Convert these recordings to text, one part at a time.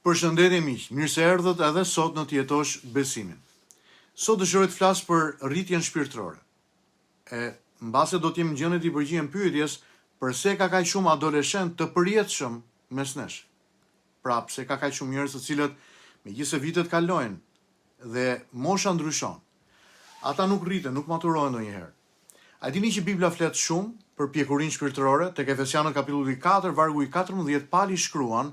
Përshëndetje miq, mirë se erdhët edhe sot në Të jetosh besimin. Sot dëshiroj të flas për rritjen shpirtërore. Mbase do të jem gjendje të përgjigjem pyetjes pse ka kaq shumë adoleshent të përjetshëm mes nesh. Pra, pse ka kaq shumë njerëz të cilët megjithëse vitet kalojnë dhe mosha ndryshon, ata nuk rriten, nuk maturohen ndonjëherë. A dini që Bibla flet shumë për pjekurinë shpirtërore? Tek Efesianët kapitulli 4, vargu i 14, Pali shkruan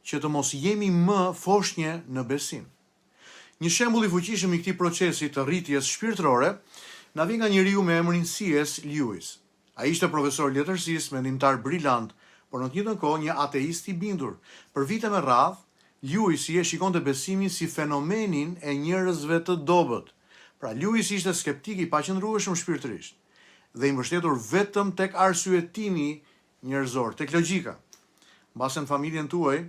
që të mos jemi më foshnjë në besim. Një shembull i fuqishëm i këtij procesi të rritjes shpirtërore na vjen nga njeriu me emrin C.S. Lewis. Ai ishte profesor letërsisë, mendimtar brillant, por në të njëjtën kohë një ateist i bindur. Për vite me radhë, Lewis e shikonte besimin si fenomenin e njerëzve të dobët. Pra, Lewis ishte skeptik i paqëndrueshëm shpirtërisht dhe i mbështetur vetëm tek arsyetimi njerëzor, tek logjika. Mbase në familjen tuaj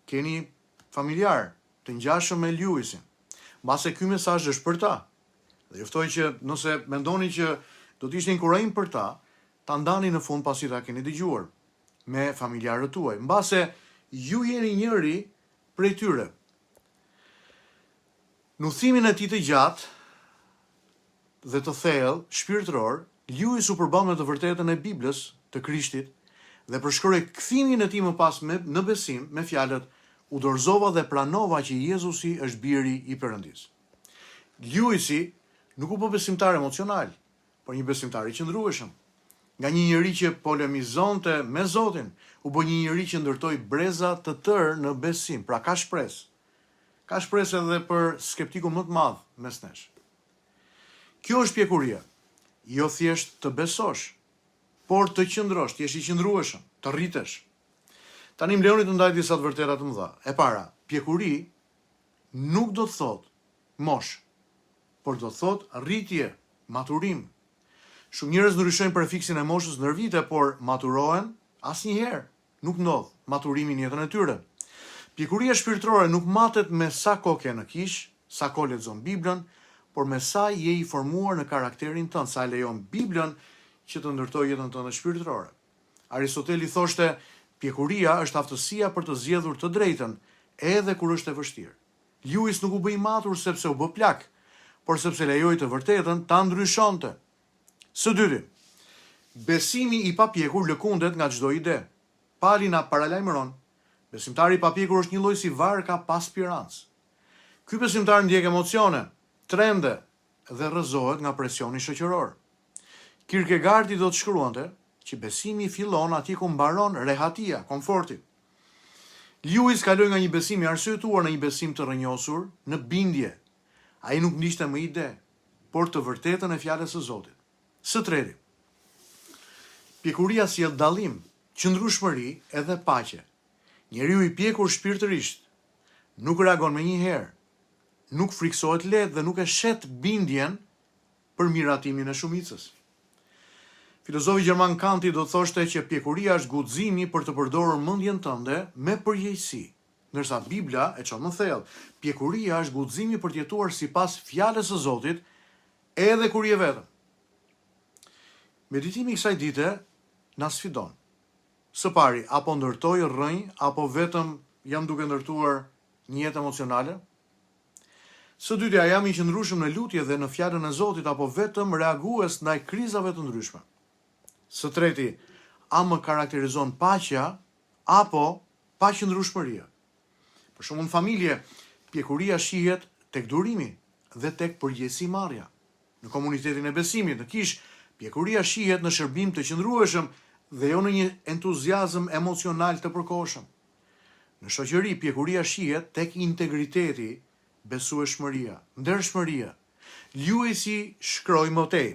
keni familjar të ngjashëm me Lewisin. Mbase ky mesazh është për ta. Dhe juftoj që nëse mendoni që do të ishte inkurajim për ta, ta ndani në fund pasi ta keni dëgjuar me familjarët tuaj. Mbase ju jeni njëri prej tyre. Në udhëtimin e tij të gjatë dhe të thellë shpirtëror, Lewis u përball me të vërtetën e Biblës, të Krishtit, dhe përshkroi kthimin e tij më pas në besim me fjalët: "U dorëzova dhe pranova që Jezusi është biri i Perëndis." Lewisi nuk u bë besimtar emocional, por një besimtar i qëndrueshëm. Nga një njeri që polemizonte me Zotin, u bë një njeri që ndërtoi breza të tërë në besim. Pra ka shpresë. Ka shpresë edhe për skeptikun më të madh mes nesh. Kjo është pjekuria. Jo thjesht të besosh, por të qëndrosh, të jesh i qëndrueshëm, të rritesh. Tani më lejoni të ndaj disa të vërteta të mëdha. E para, pjekuri nuk do të thotë mosh, por do të thotë rritje, maturim. Shumë njerëz ndryshojnë prefiksin e moshës ndër vite, por maturohen asnjëherë. Nuk ndodh maturimi në jetën e tyre. Pjekuria shpirtërore nuk matet me sa kohë ke në kish, sa kohë lexon Biblën, por me sa je i formuar në karakterin tënd, sa lejon Biblën që të ndërtojë jetën tënde shpirtërore. Aristoteli thoshte, pjekuria është aftësia për të zgjedhur të drejtën, edhe kur është e vështirë. Lewis nuk u bë i matur sepse u bë plak, por sepse lejoi të vërtetën ta ndryshonte. Së dyti, besimi i papjekur lëkundet nga çdo ide. Pali na paralajmëron, besimtari i papjekur është një lloj si varka pa spirancë. Ky besimtar ndjek emocione, trende dhe rrëzohet nga presioni shoqëror. Kierkegaardi do të shkruante që besimi fillon atje ku mbaron rehatia, komforti. Lewis kaloi nga një besim i arsyetuar në një besim të rrënjosur në bindje. Ai nuk ndiqte më ide, por të vërtetën e fjalës së Zotit. Së treti, pjekuria sjell dallim, qëndrueshmëri edhe paqe. Njeriu i pjekur shpirtërisht nuk reagon menjëherë, nuk friksohet lehtë dhe nuk e shet bindjen për miratimin e shumicës. Filozofi gjerman Kanti do thoshte që pjekuria është guximi për të përdorur mendjen tënde me përgjegjësi, ndërsa Bibla e çon më thellë. Pjekuria është guximi për të jetuar sipas fjalës së Zotit, edhe kur je vetëm. Meditimi i kësaj dite na sfidon. Së pari, apo ndërtoj rrënjë, apo vetëm jam duke ndërtuar një jetë emocionale? Së dyti, a jam i qëndrueshëm në lutje dhe në fjalën e Zotit, apo vetëm reagues ndaj krizave të ndryshme? Së treti, a më karakterizon paqja apo paqëndrueshmëria? Për shembull, në familje, pjekuria shihet tek durimi dhe tek përgjegjësimarrja. Në komunitetin e besimit, në kish, pjekuria shihet në shërbim të qëndrueshëm dhe jo në një entuziazëm emocional të përkohshëm. Në shoqëri, pjekuria shihet tek integriteti, besueshmëria, ndershmëria. Lewisi shkroi më tej: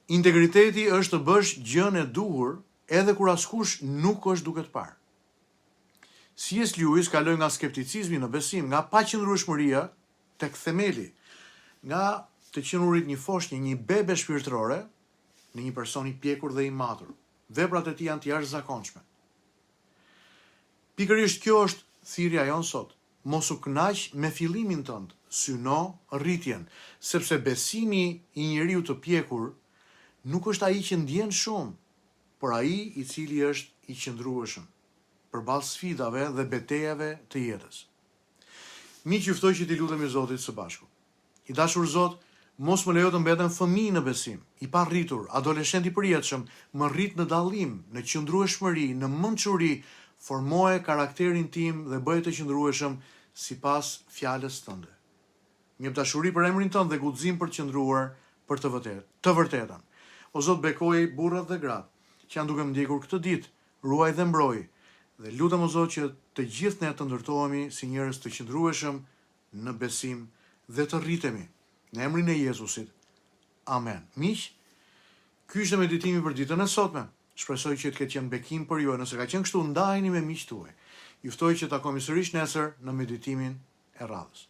integriteti është të bësh gjën e duhur edhe kur askush nuk është duke të parë. C.S. Lewis kaloi nga skepticizmi në besim, nga paqëndrueshmëria tek themeli, nga të qenurit një foshnjë, një bebe shpirtërore, në një person i pjekur dhe i matur. Veprat e tij janë të jashtëzakonshme. Pikërisht kjo është thirrja jon sot. Mos u kënaq me fillimin tënd, syno rritjen, sepse besimi i njeriu të pjekur nuk është ai që ndjen shumë, por ai i cili është i qëndrueshëm. përballë sfidave dhe betejave të jetës. Miq, ju ftoj që t'i lutemi Zotit së bashku. I dashur Zot, mos më lejo të mbetem fëmijë në besim, i parritur, adoleshent i përjetshëm, më rrit në dallim, në qëndrueshmëri, në mençuri, formoje karakterin tim dhe bëje të qëndrueshëm sipas fjalës tënde. Më jep dashuri për emrin tënd dhe guxim për të qëndruar për të vërtetën. O Zot, bekoj burrat dhe gratë që janë duke më ndjekur këtë ditë, ruaj dhe mbroj. Dhe lutem o Zot që të gjithë ne të ndërtohemi si njerëz të qëndrueshëm në besim dhe të rritemi në emrin e Jezusit. Amen. Miq, ky ishte meditimi për ditën e sotme. Shpresoj që të ketë qenë bekim për ju. Nëse ka qenë kështu, ndajeni me miqtë tuaj. Ju ftoj që të takojmë sërish nesër në meditimin e radhës.